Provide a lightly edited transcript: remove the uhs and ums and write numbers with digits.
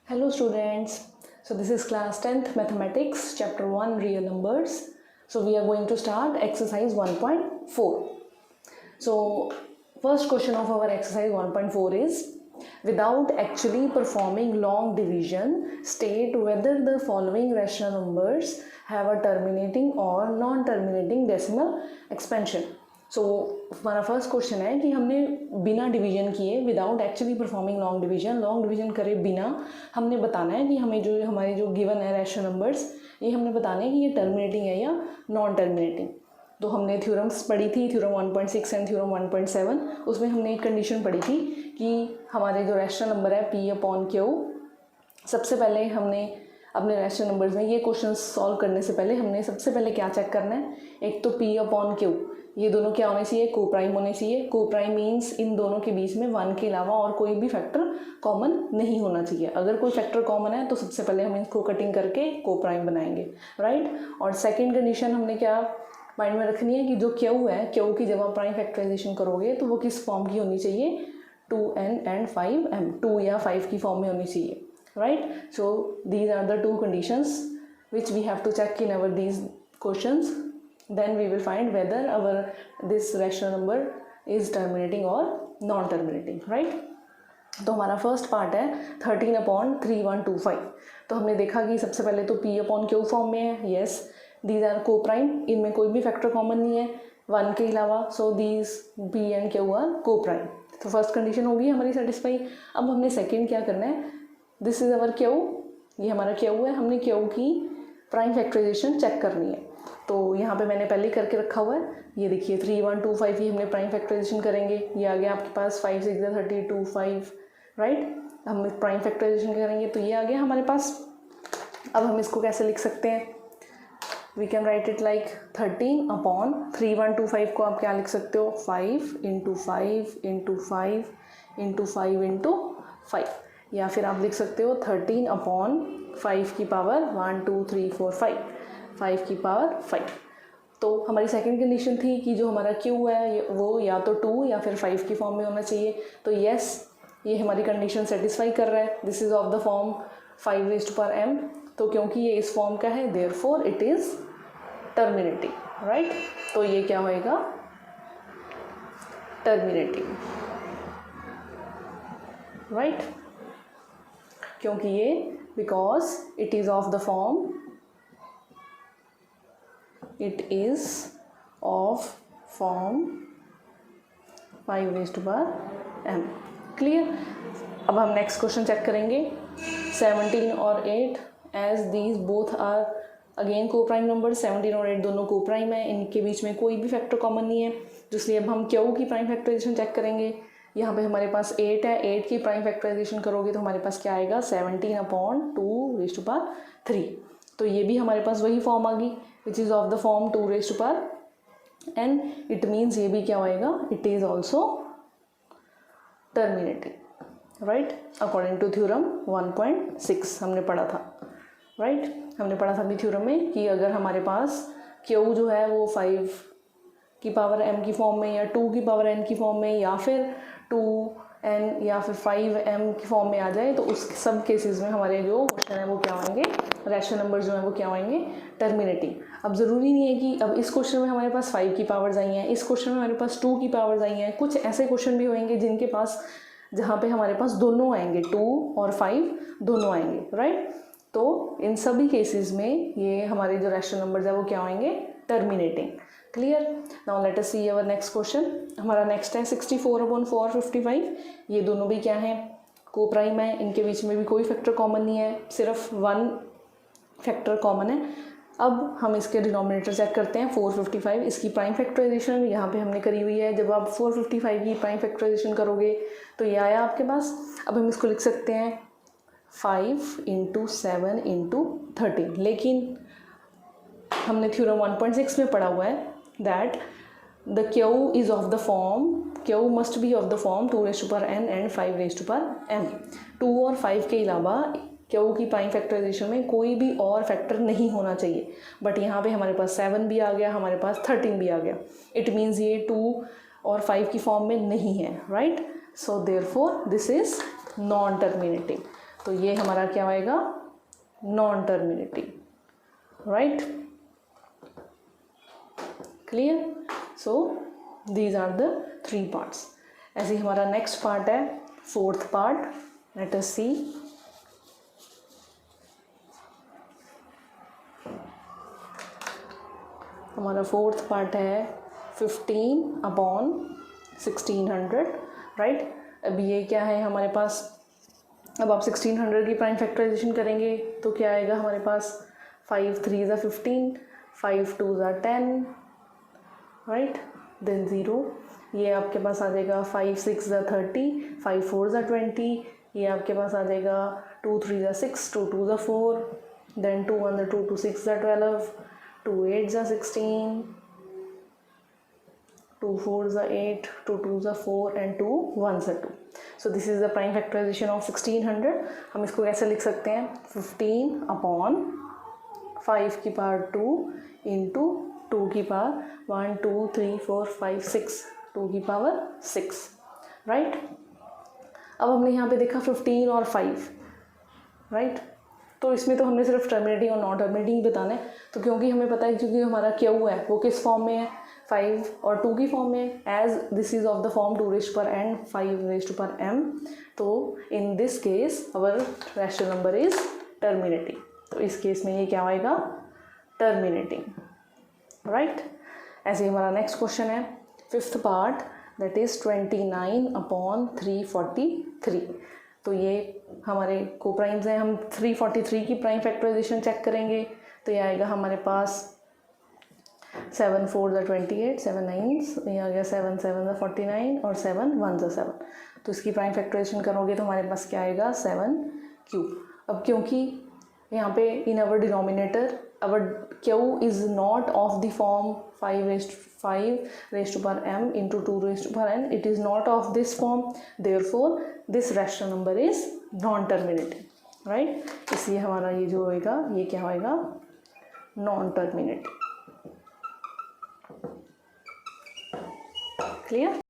Hello students, so this is class 10th mathematics chapter 1 real numbers. So we are going to start exercise 1.4. So first question of our exercise 1.4 is without actually performing long division state whether the following rational numbers have a terminating or non-terminating decimal expansion. सो हमारा first question है कि हमने बिना division किए without actually performing long division करे बिना हमने बताना है कि हमें जो हमारे जो गिवन है रैशनल नंबर्स ये हमने बताना है कि ये टर्मिनेटिंग है या नॉन टर्मिनेटिंग. तो हमने थ्योरम्स पढ़ी थी, थ्योरम 1.6 एंड थ्योरम 1.7. उसमें हमने एक कंडीशन पढ़ी थी कि हमारे जो रैशनल नंबर है P/Q. सबसे पहले हमने अपने रैशनल नंबर्स में ये क्वेश्चन सॉल्व करने से पहले हमने सबसे पहले क्या चेक करना है, एक तो P/Q ये दोनों क्या होने चाहिए, को प्राइम होने चाहिए. को प्राइम मीन्स इन दोनों के बीच में 1 के अलावा और कोई भी फैक्टर कॉमन नहीं होना चाहिए. अगर कोई फैक्टर कॉमन है तो सबसे पहले हम इसको कटिंग करके को प्राइम बनाएंगे, राइट. और सेकंड कंडीशन हमने क्या माइंड में रखनी है कि जो Q है, Q की जब आप प्राइम फैक्टराइजेशन करोगे तो वो किस फॉर्म की होनी चाहिए, 2n एंड 5m, 2 या 5 की फॉर्म में होनी चाहिए, right. So these are the two conditions which we have to check in our these questions. Then we will find whether our this rational number is terminating or non-terminating, right. तो हमारा first part है 13/3125. तो हमने देखा कि सबसे पहले तो P/Q फॉर्म में है. येस, दीज आर को प्राइम, इनमें कोई भी फैक्टर कॉमन नहीं है 1 के अलावा. So these P and Q are coprime. तो फर्स्ट कंडीशन होगी हमारी सेटिस्फाई. अब हमने सेकेंड क्या करना है, दिस इज अवर Q, ये हमारा Q है. हमने Q की प्राइम फैक्टराइजेशन चेक करनी है. तो यहाँ पे मैंने पहले करके रखा हुआ है. ये देखिए 3125 ही हमने प्राइम फैक्टराइजेशन करेंगे. ये आ गया आपके पास 5 6 32 5, राइट. हम प्राइम फैक्टराइजेशन करेंगे तो ये आ गया हमारे पास. अब हम इसको कैसे लिख सकते हैं, we can write it like 13/3125 को आप क्या लिख सकते हो, 5 × 5 × 5 × 5 × 5. या फिर आप लिख सकते हो 13/5 की पावर 1 2 3 4 5 की पावर 5. तो हमारी सेकंड कंडीशन थी कि जो हमारा Q है वो या तो 2 या फिर 5 की फॉर्म में होना चाहिए. तो येस, ये हमारी कंडीशन सेटिस्फाई कर रहा है. This is of the form 5m. तो क्योंकि ये इस फॉर्म का है therefore it is terminating, right. तो ये क्या होएगा, टर्मिनेटिंग, राइट. क्योंकि ये because it is of the form, it is of form 5m. Clear. अब हम नेक्स्ट क्वेश्चन चेक करेंगे. 17 और 8 as these both are again coprime number. 17 और 8 दोनों को प्राइम है, इनके बीच में कोई भी फैक्टर कॉमन नहीं है. इसलिए अब हम Q की प्राइम फैक्टराइजेशन चेक करेंगे. यहाँ पे हमारे पास 8 है, 8 की प्राइम फैक्टराइजेशन करोगे तो हमारे पास क्या आएगा, 17/2⁵. तो ये भी हमारे पास वही फॉर्म आ गई which is of the form 2⁵n. It means ये भी क्या होएगा, it is also terminating, right. According to theorem 1.6 हमने पढ़ा था, राइट. हमने पढ़ा था अभी थ्योरम में कि अगर हमारे पास Q जो है वो 5 की पावर m की फॉर्म में या 2 की पावर n की फॉर्म में या फिर 2n या फिर 5m की फॉर्म में आ जाए तो उस सब केसेस में हमारे जो क्वेश्चन है वो क्या होंगे, रैशनल नंबर जो है वो क्या होंगे, टर्मिनेटिंग. अब ज़रूरी नहीं है कि अब इस क्वेश्चन में हमारे पास 5 की पावर्स आई हैं, इस क्वेश्चन में हमारे पास 2 की पावर्स आई हैं. कुछ ऐसे क्वेश्चन भी होंगे जिनके पास जहाँ पे हमारे पास दोनों आएंगे, 2 और 5 दोनों आएंगे, राइट. तो इन सभी केसेस में ये हमारे जो रैशनल नंबर्स है वो क्या होंगे, terminating. Clear. Now let us see our next question. हमारा नेक्स्ट है 64/455. ये दोनों भी क्या हैं, को प्राइम है, इनके बीच में भी कोई फैक्टर कॉमन नहीं है, सिर्फ 1 फैक्टर कॉमन है. अब हम इसके डिनोमिनेटर चेक करते हैं 455. इसकी प्राइम फैक्टराइजेशन यहाँ पे हमने करी हुई है. जब आप 455 की प्राइम फैक्टराइजेशन करोगे तो ये आया आपके पास. अब हम इसको लिख सकते हैं 5 × 7 × 13. लेकिन हमने थ्योरम 1.6 में पढ़ा हुआ है that the Q is of the form, Q must be of the form 2⁵n and 5⁵m. 2 और 5 के अलावा Q की प्राइम फैक्टराइजेशन में कोई भी और फैक्टर नहीं होना चाहिए. बट यहाँ पे हमारे पास 7 भी आ गया, हमारे पास 13 भी आ गया. इट मीन्स ये 2 और 5 की फॉर्म में नहीं है, right. So therefore this is non terminating. तो ये हमारा क्या होएगा, non terminating, right, clear. So these are the 3 parts. ऐसे ही हमारा नेक्स्ट पार्ट है 4th पार्ट, लेट अस सी। हमारा 4th पार्ट है 15/1600, राइट। अब ये क्या है हमारे पास, अब आप 1600 की प्राइम फैक्टराइजेशन करेंगे तो क्या आएगा हमारे पास, 5 3 = 15, 5 2 = 10, राइट, देन 0। ये आपके पास आ जाएगा 5 6 = 30, 5 4 = 20, ये आपके पास आ जाएगा 2 3 = 6, 2 2 = 4, then 2 1 2 2 6 = 12, 2 8 = 16, 2 4 = 8, 2 2 = 4 and 2 1 = 2। So this is the prime factorisation of 1600। हम इसको कैसे लिख सकते हैं, 15/5 की पावर 2 इंटू 2 की पावर 1 2 3 4 5 6, 2 की पावर 6, राइट। अब हमने यहाँ पे देखा 15 और 5, राइट। तो इसमें तो हमने सिर्फ टर्मिनेटिंग और नॉन टर्मिनेटिंग बताना है। तो क्योंकि हमें पता है क्योंकि हमारा क्यू है वो किस फॉर्म में है, 5 और 2 की फॉर्म में, as this is of the form 2n 5m। तो in this case our rational number is terminating. तो इस केस में ये क्या आएगा, टर्मिनेटिंग, राइट। ऐसे ही हमारा नेक्स्ट क्वेश्चन है 5th पार्ट, दैट इज 29/343। तो ये हमारे कोप्राइम्स हैं। हम 343 की प्राइम फैक्टराइजेशन चेक करेंगे तो ये आएगा हमारे पास 7 4 = 28, 7 9 ये आ गया, 7 7 = 49 और 7 1 = 7। तो इसकी प्राइम फैक्टराइजेशन करोगे तो हमारे पास क्या आएगा, 7/3। अब क्योंकि यहाँ पे इन अवर denominator our Q is not of the form 5m into 2n, it is not of this form, therefore this rational number is non terminating, right। इसलिए हमारा ये जो होएगा ये क्या होएगा, नॉन टर्मिनेटिंग, क्लियर।